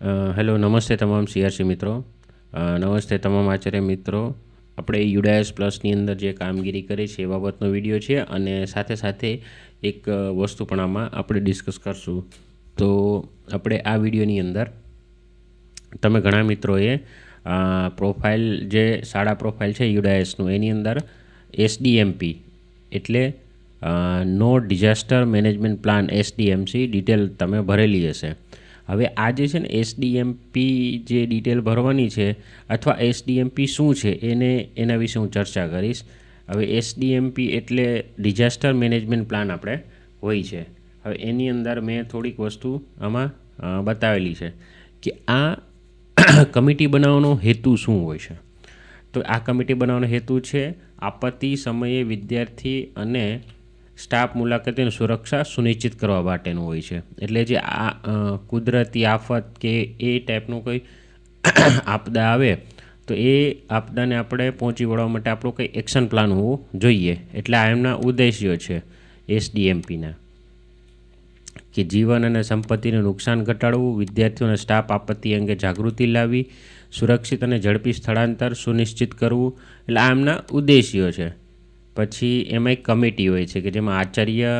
Hello, નમસ્તે તમામ CRC મિત્રો. નમસ્તે તમામ આચાર્ય મિત્રો. આપણે યુડાયસ પ્લસની અંદર જે કામગીરી કરી છે એ બાબતનો વિડીયો છે અને સાથે સાથે એક વસ્તુ પણ આમાં આપણે ડિસ્કસ કરશું. તો આપણે આ વિડીયોની અંદર તમે ઘણા મિત્રોએ પ્રોફાઇલ જે શાળા પ્રોફાઇલ છે યુડાયસનું એની અંદર એસડીએમપી એટલે નો ડિઝાસ્ટર મેનેજમેન્ટ પ્લાન એસડીએમસી ડિટેલ તમે ભરેલી હશે. હવે આ જે છે ને એસડીએમપી જે ડિટેલ ભરવાની છે અથવા એસડીએમપી શું છે એના વિશે હું ચર્ચા કરીશ. હવે એસડીએમપી એટલે ડિઝાસ્ટર મેનેજમેન્ટ પ્લાન આપણે હોય છે. હવે એની અંદર મેં થોડીક વસ્તુ આમાં બતાવેલી છે કે આ કમિટી બનાવવાનો હેતુ શું હોય છે. તો આ કમિટી બનાવવાનો હેતુ છે આપત્તિ સમયે વિદ્યાર્થી અને સ્ટાફ મુલાકાતીની સુરક્ષા સુનિશ્ચિત કરવા માટેનું હોય છે. એટલે જે આ કુદરતી આફત કે એ ટાઈપનું કોઈ આપદા આવે તો એ આપદાને આપણે પહોંચી વળવા માટે આપણો કંઈ એક્શન પ્લાન હોવો જોઈએ. એટલે આ એમના ઉદ્દેશ્યો છે એસડીએમપીના, કે જીવન અને સંપત્તિને નુકસાન ઘટાડવું, વિદ્યાર્થીઓ અને સ્ટાફ આપત્તિ અંગે જાગૃતિ લાવવી, સુરક્ષિત અને ઝડપી સ્થળાંતર સુનિશ્ચિત કરવું. એટલે આ એમના ઉદ્દેશ્યો છે. પછી એમાં એક કમિટી હોય છે કે જેમાં આચાર્ય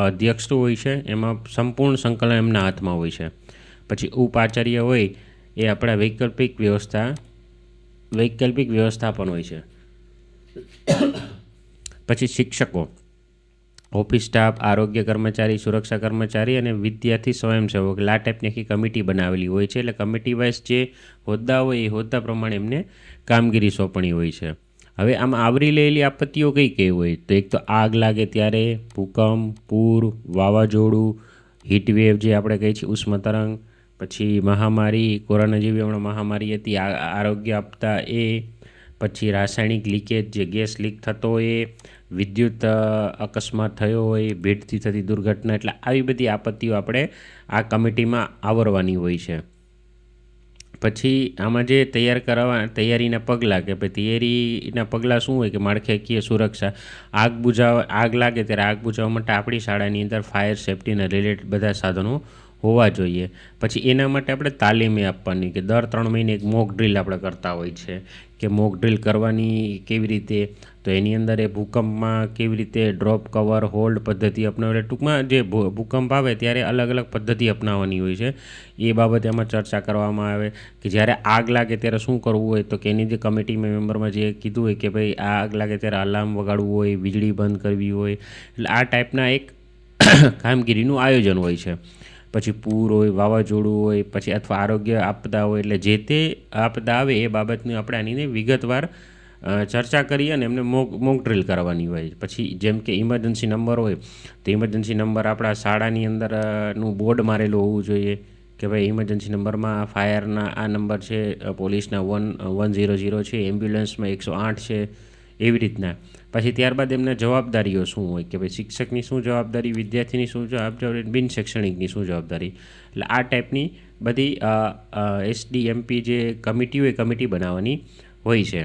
અધ્યક્ષ હોય છે, એમાં સંપૂર્ણ સંકલન એમના હાથમાં હોય છે. પછી ઉપાચાર્ય હોય એ આપણા વૈકલ્પિક વ્યવસ્થાપન હોય છે. પછી શિક્ષકો, ઓફિસ સ્ટાફ, આરોગ્ય કર્મચારી, સુરક્ષા કર્મચારી અને વિદ્યાર્થી સ્વયંસેવક, આ ટાઈપની આખી કમિટી બનાવેલી હોય છે. એટલે કમિટી વાઇઝ જે હોદ્દા હોય એ હોદ્દા પ્રમાણે એમને કામગીરી સોંપણી હોય છે. હવે આમાં આવરી લેલી આપત્તિઓ કઈ કઈ હોય તો એક તો આગ લાગે ત્યારે, ભૂકંપ, પૂર, વાવાઝોડું, હીટવેવ જે આપણે કહીએ છીએ ઉષ્મતરંગ, પછી મહામારી, કોરોના જેવી હમણાં મહામારી હતી, આરોગ્ય આપતા એ, પછી રાસાયણિક લીકેજ જે ગેસ લીક થતો હોય, વિદ્યુત અકસ્માત થયો હોય, ભેટથી થતી દુર્ઘટના. એટલે આવી બધી આપત્તિઓ આપણે આ કમિટીમાં આવરવાની હોય છે. પછી આમાં જે તૈયારીના પગલાં કે ભાઈ તૈયારીના પગલાં શું હોય કે માળખાકીય સુરક્ષા, આગ લાગે ત્યારે આગ બુઝાવવા માટે આપણી શાળાની અંદર ફાયર સેફ્ટીના રિલેટેડ બધા સાધનો હોવા જોઈએ. પછી એના માટે આપણે તાલીમે આપવાની કે દર 3 મહિને એક મોક ડ્રીલ આપણે કરતા હોય છે કે મોક ડ્રીલ કરવાની કેવી રીતે, તો એની અંદર એ ભૂકંપમાં કેવી રીતે ડ્રોપ, કવર, હોલ્ડ પદ્ધતિ અપનાવે. ટૂંકમાં જે ભૂકંપ આવે ત્યારે અલગ અલગ પદ્ધતિ અપનાવવાની હોય છે એ બાબતે એમાં ચર્ચા કરવામાં આવે. કે જ્યારે આગ લાગે ત્યારે શું કરવું હોય તો કે એની જે કમિટી મેમ્બરમાં જે કીધું હોય કે ભાઈ આ આગ લાગે ત્યારે અલાર્મ વગાડવું હોય, વીજળી બંધ કરવી હોય. એટલે આ ટાઈપના એક કામગીરીનું આયોજન હોય છે. પછી પૂર હોય, વાવાઝોડું હોય, પછી અથવા આરોગ્ય આપદા હોય. એટલે જે તે આપદા આવે એ બાબતની આપણે આની વિગતવાર ચર્ચા કરીએ અને એમને મોક ડ્રીલ કરવાની હોય. પછી જેમ કે ઇમરજન્સી નંબર હોય તો ઇમરજન્સી નંબર આપણા શાળાની અંદરનું બોર્ડ મારેલું હોવું જોઈએ કે ભાઈ ઇમરજન્સી નંબરમાં ફાયરના આ નંબર છે, પોલીસના 110 છે, એમ્બ્યુલન્સમાં 108 છે, એવી રીતના. પછી ત્યારબાદ એમના જવાબદારીઓ શું હોય કે ભાઈ શિક્ષકની શું જવાબદારી, વિદ્યાર્થીની શું જવાબદારી, બિન શૈક્ષણિકની શું જવાબદારી. એટલે આ ટાઈપની બધી એસડીએમપી જે કમિટી હોય કમિટી બનાવવાની હોય છે.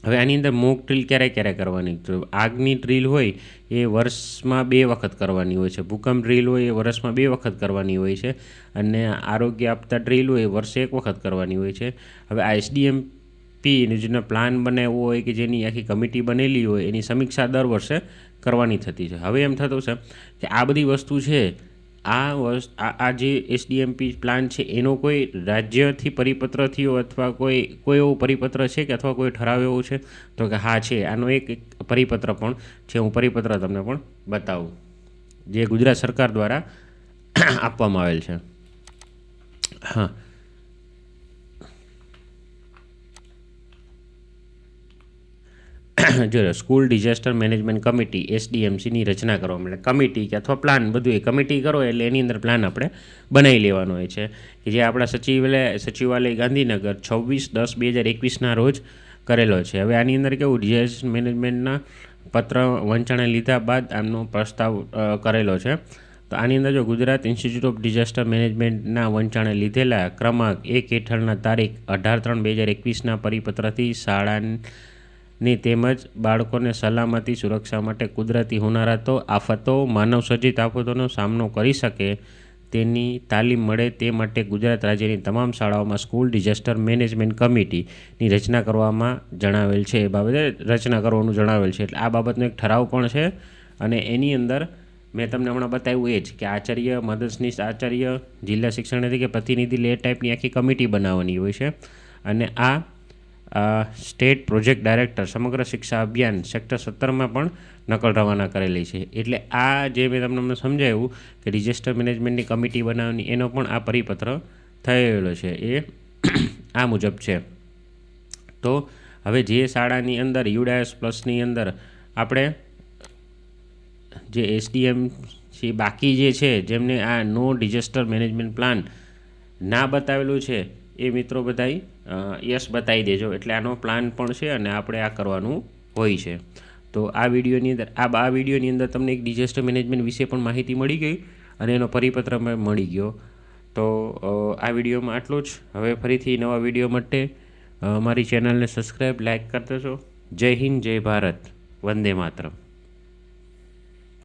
હવે આની અંદર મોક ડ્રીલ ક્યારે કરવાની, તો આગની ડ્રીલ હોય એ વર્ષમાં 2 વખત કરવાની હોય છે, ભૂકંપ ડ્રીલ હોય એ વર્ષમાં 2 વખત કરવાની હોય છે, અને આરોગ્ય આપતા ડ્રીલ હોય એ વર્ષે 1 વખત કરવાની હોય છે. હવે આ એસડીએમપીનો જેનો પ્લાન બનાવ્યો હોય કે જેની આખી કમિટી બનેલી હોય એની સમીક્ષા દર વર્ષે કરવાની થતી છે. હવે એમ થતું છે કે આ બધી વસ્તુ છે, આ જે એસડીએમપી પ્લાન છે એનો કોઈ રાજ્યથી પરિપત્ર થયો અથવા કોઈ એવો પરિપત્ર છે કે અથવા કોઈ ઠરાવ એવો છે તો કે હા છે. આનો એક પરિપત્ર પણ છે, હું પરિપત્ર તમને પણ બતાવું જે ગુજરાત સરકાર દ્વારા આપવામાં આવેલ છે. હા, જો સ્કૂલ ડિઝાસ્ટર મેનેજમેન્ટ કમિટી એસડીએમસીની રચના કરવા માટે કમિટી કે અથવા પ્લાન બધું એ કમિટી કરો એટલે એની અંદર પ્લાન આપણે બનાવી લેવાનો હોય છે કે જે આપણા સચિવાલય ગાંધીનગર 26/10/2021 રોજ કરેલો છે. હવે આની અંદર કેવું ડિઝાસ્ટર મેનેજમેન્ટના પત્ર વંચાણે લીધા બાદ આમનો પ્રસ્તાવ કરેલો છે. તો આની અંદર જો ગુજરાત ઇન્સ્ટિટ્યૂટ ઓફ ડિઝાસ્ટર મેનેજમેન્ટના વંચાણે લીધેલા ક્રમાંક 1 હેઠળના તારીખ 18/3/2021ના પરિપત્રથી શાળાની તેમજ બાળકોને સલામતી સુરક્ષા માટે કુદરતી હોનારતો, આફતો, માનવસર્જિત આફતોનો સામનો કરી શકે તેની તાલીમ મળે તે માટે ગુજરાત રાજ્યની તમામ શાળાઓમાં સ્કૂલ ડિઝાસ્ટર મેનેજમેન્ટ કમિટીની રચના કરવામાં જણાવેલ છે. એ બાબતે રચના કરવાનું જણાવેલ છે. એટલે આ બાબતનો એક ઠરાવ પણ છે અને એની અંદર મેં તમને હમણાં બતાવ્યું એ જ કે આચાર્ય, મદદનીશ આચાર્ય, જિલ્લા શિક્ષણ અધિકારી, પ્રતિનિધિ એ ટાઈપની આખી કમિટી બનાવવાની હોય છે. અને આ સ્ટેટ પ્રોજેક્ટ ડાયરેક્ટર સમગ્ર શિક્ષા અભિયાન સેક્ટર 17માં પણ નકલ રવાના કરેલી છે. એટલે આ જે મેં તમને સમજાવ્યું કે ડિઝાસ્ટર મેનેજમેન્ટની કમિટી બનાવવાની, એનો પણ આ પરિપત્ર થયેલો છે. એ આ મુજબ છે. તો હવે જે શાળાની અંદર યુડાયસ પ્લસની અંદર આપણે જે SDM છે બાકી જે છે જેમને આ નો ડિઝાસ્ટર મેનેજમેન્ટ પ્લાન ના બતાવેલું છે એ મિત્રો બધાય યસ બતાવી દેજો. એટલે આનો પ્લાન પણ છે અને આપણે આ કરવાનું હોય છે. તો આ વિડીયોની અંદર તમને એક ડિઝાસ્ટર મેનેજમેન્ટ વિશે પણ માહિતી મળી ગઈ અને એનો પરિપત્ર મળી ગયો. તો આ વિડીયોમાં આટલું જ. હવે ફરીથી નવા વિડીયો માટે મારી ચેનલને સબસ્ક્રાઈબ, લાઈક કરી દેજો. જય હિન્દ, જય ભારત, વંદે માતરમ.